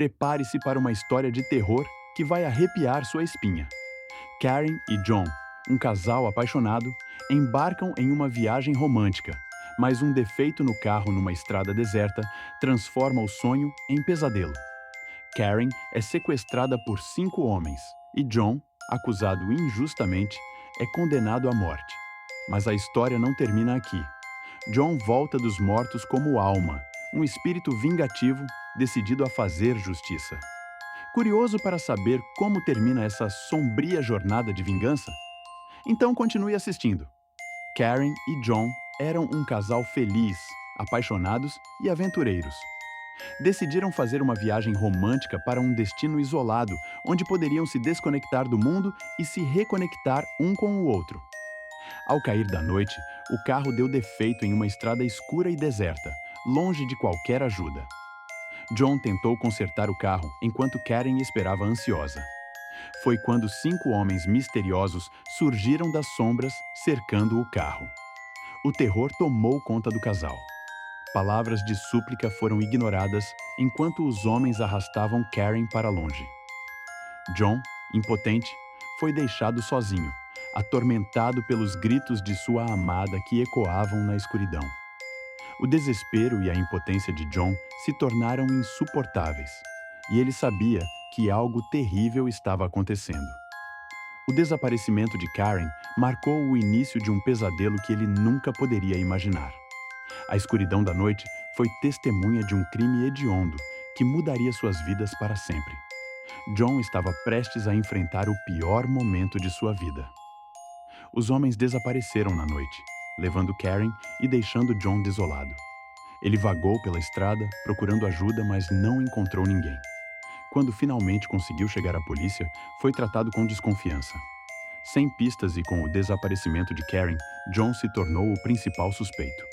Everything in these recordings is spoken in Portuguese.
Prepare-se para uma história de terror que vai arrepiar sua espinha. Karen e John, um casal apaixonado, embarcam em uma viagem romântica, mas um defeito no carro numa estrada deserta transforma o sonho em pesadelo. Karen é sequestrada por 5 homens e John, acusado injustamente, é condenado à morte. Mas a história não termina aqui. John volta dos mortos como alma, um espírito vingativo decidido a fazer justiça. Curioso para saber como termina essa sombria jornada de vingança? Então continue assistindo. Karen e John eram um casal feliz, apaixonados e aventureiros. Decidiram fazer uma viagem romântica para um destino isolado, onde poderiam se desconectar do mundo e se reconectar um com o outro. Ao cair da noite, o carro deu defeito em uma estrada escura e deserta, longe de qualquer ajuda. John tentou consertar o carro enquanto Karen esperava ansiosa. Foi quando 5 homens misteriosos surgiram das sombras, cercando o carro. O terror tomou conta do casal. Palavras de súplica foram ignoradas enquanto os homens arrastavam Karen para longe. John, impotente, foi deixado sozinho, atormentado pelos gritos de sua amada que ecoavam na escuridão. O desespero e a impotência de John se tornaram insuportáveis, e ele sabia que algo terrível estava acontecendo. O desaparecimento de Karen marcou o início de um pesadelo que ele nunca poderia imaginar. A escuridão da noite foi testemunha de um crime hediondo que mudaria suas vidas para sempre. John estava prestes a enfrentar o pior momento de sua vida. Os homens desapareceram na noite, levando Karen e deixando John desolado. Ele vagou pela estrada, procurando ajuda, mas não encontrou ninguém. Quando finalmente conseguiu chegar à polícia, foi tratado com desconfiança. Sem pistas e com o desaparecimento de Karen, John se tornou o principal suspeito.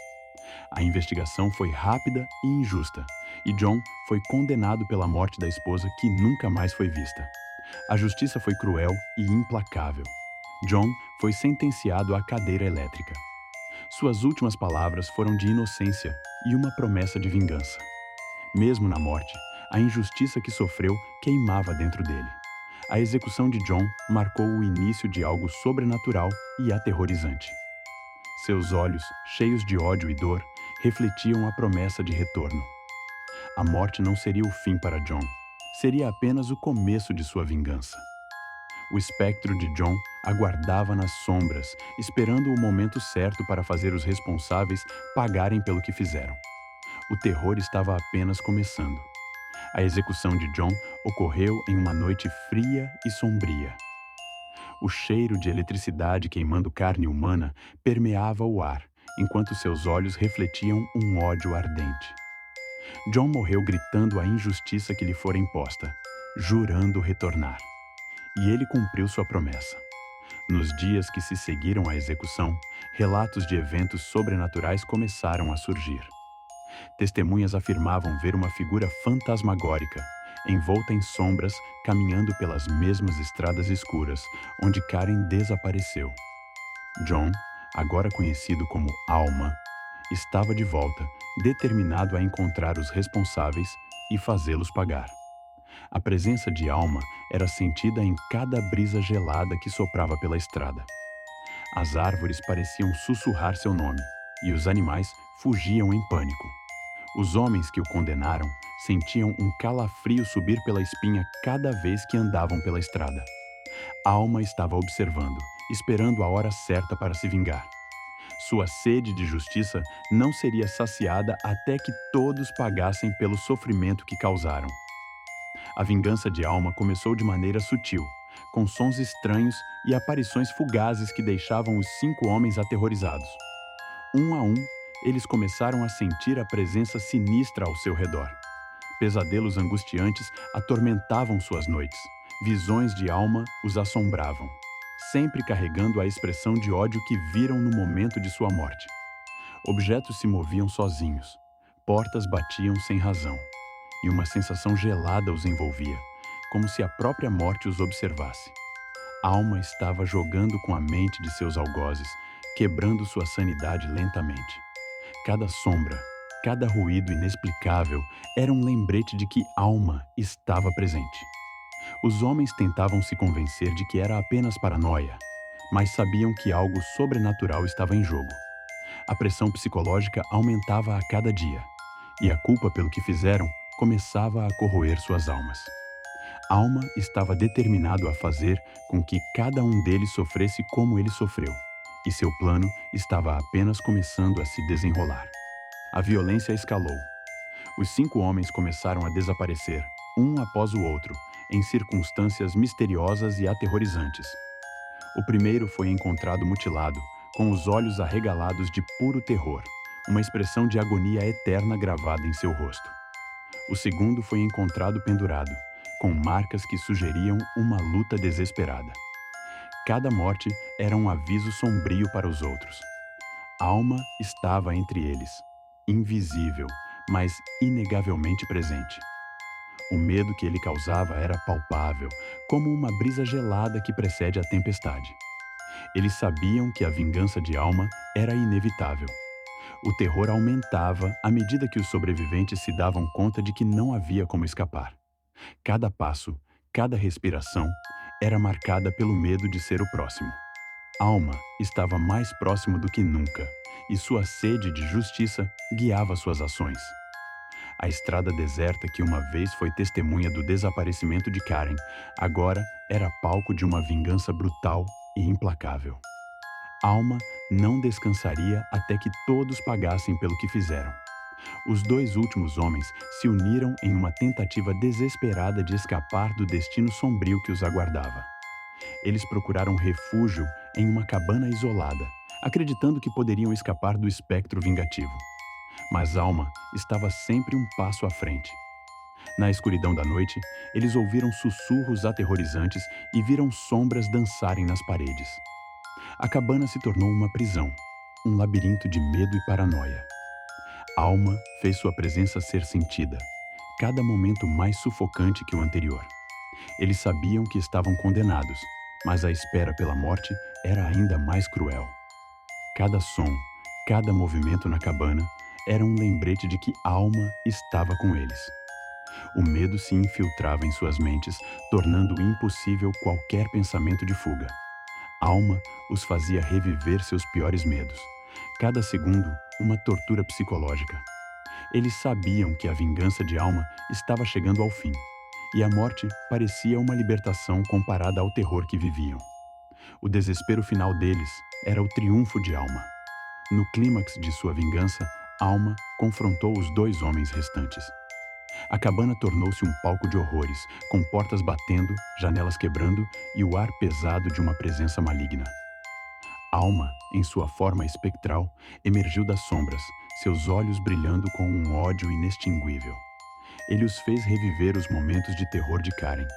A investigação foi rápida e injusta, e John foi condenado pela morte da esposa que nunca mais foi vista. A justiça foi cruel e implacável. John foi sentenciado à cadeira elétrica. Suas últimas palavras foram de inocência e uma promessa de vingança. Mesmo na morte, a injustiça que sofreu queimava dentro dele. A execução de John marcou o início de algo sobrenatural e aterrorizante. Seus olhos, cheios de ódio e dor, refletiam a promessa de retorno. A morte não seria o fim para John, seria apenas o começo de sua vingança. O espectro de John aguardava nas sombras, esperando o momento certo para fazer os responsáveis pagarem pelo que fizeram. O terror estava apenas começando. A execução de John ocorreu em uma noite fria e sombria. O cheiro de eletricidade queimando carne humana permeava o ar, enquanto seus olhos refletiam um ódio ardente. John morreu gritando a injustiça que lhe fora imposta, jurando retornar. E ele cumpriu sua promessa. Nos dias que se seguiram à execução, relatos de eventos sobrenaturais começaram a surgir. Testemunhas afirmavam ver uma figura fantasmagórica, envolta em sombras, caminhando pelas mesmas estradas escuras, onde Karen desapareceu. John, agora conhecido como Alma, estava de volta, determinado a encontrar os responsáveis e fazê-los pagar. A presença de Alma era sentida em cada brisa gelada que soprava pela estrada. As árvores pareciam sussurrar seu nome, e os animais fugiam em pânico. Os homens que o condenaram sentiam um calafrio subir pela espinha cada vez que andavam pela estrada. Alma estava observando, esperando a hora certa para se vingar. Sua sede de justiça não seria saciada até que todos pagassem pelo sofrimento que causaram. A vingança de Alma começou de maneira sutil, com sons estranhos e aparições fugazes que deixavam os 5 homens aterrorizados. Um a um, eles começaram a sentir a presença sinistra ao seu redor. Pesadelos angustiantes atormentavam suas noites. Visões de Alma os assombravam, sempre carregando a expressão de ódio que viram no momento de sua morte. Objetos se moviam sozinhos, portas batiam sem razão, e uma sensação gelada os envolvia, como se a própria morte os observasse. Alma estava jogando com a mente de seus algozes, quebrando sua sanidade lentamente. Cada sombra, Cada ruído inexplicável era um lembrete de que Alma estava presente. Os homens tentavam se convencer de que era apenas paranoia, mas sabiam que algo sobrenatural estava em jogo. A pressão psicológica aumentava a cada dia, e a culpa pelo que fizeram começava a corroer suas almas. Alma estava determinado a fazer com que cada um deles sofresse como ele sofreu, e seu plano estava apenas começando a se desenrolar. A violência escalou. Os 5 homens começaram a desaparecer, um após o outro, em circunstâncias misteriosas e aterrorizantes. O primeiro foi encontrado mutilado, com os olhos arregalados de puro terror, uma expressão de agonia eterna gravada em seu rosto. O segundo foi encontrado pendurado, com marcas que sugeriam uma luta desesperada. Cada morte era um aviso sombrio para os outros. Alma estava entre eles, invisível, mas inegavelmente presente. O medo que ele causava era palpável, como uma brisa gelada que precede a tempestade. Eles sabiam que a vingança de Alma era inevitável. O terror aumentava à medida que os sobreviventes se davam conta de que não havia como escapar. Cada passo, cada respiração, era marcada pelo medo de ser o próximo. Alma estava mais próximo do que nunca, e sua sede de justiça guiava suas ações. A estrada deserta que uma vez foi testemunha do desaparecimento de Karen, agora era palco de uma vingança brutal e implacável. Alma não descansaria até que todos pagassem pelo que fizeram. Os 2 últimos homens se uniram em uma tentativa desesperada de escapar do destino sombrio que os aguardava. Eles procuraram refúgio em uma cabana isolada, acreditando que poderiam escapar do espectro vingativo. Mas Alma estava sempre um passo à frente. Na escuridão da noite, eles ouviram sussurros aterrorizantes e viram sombras dançarem nas paredes. A cabana se tornou uma prisão, um labirinto de medo e paranoia. Alma fez sua presença ser sentida, cada momento mais sufocante que o anterior. Eles sabiam que estavam condenados, mas a espera pela morte era ainda mais cruel. Cada som, cada movimento na cabana era um lembrete de que Alma estava com eles. O medo se infiltrava em suas mentes, tornando impossível qualquer pensamento de fuga. Alma os fazia reviver seus piores medos. Cada segundo, uma tortura psicológica. Eles sabiam que a vingança de Alma estava chegando ao fim, e a morte parecia uma libertação comparada ao terror que viviam. O desespero final deles era o triunfo de Alma. No clímax de sua vingança, Alma confrontou os 2 homens restantes. A cabana tornou-se um palco de horrores, com portas batendo, janelas quebrando e o ar pesado de uma presença maligna. Alma, em sua forma espectral, emergiu das sombras, seus olhos brilhando com um ódio inextinguível. Ele os fez reviver os momentos de terror de Karen,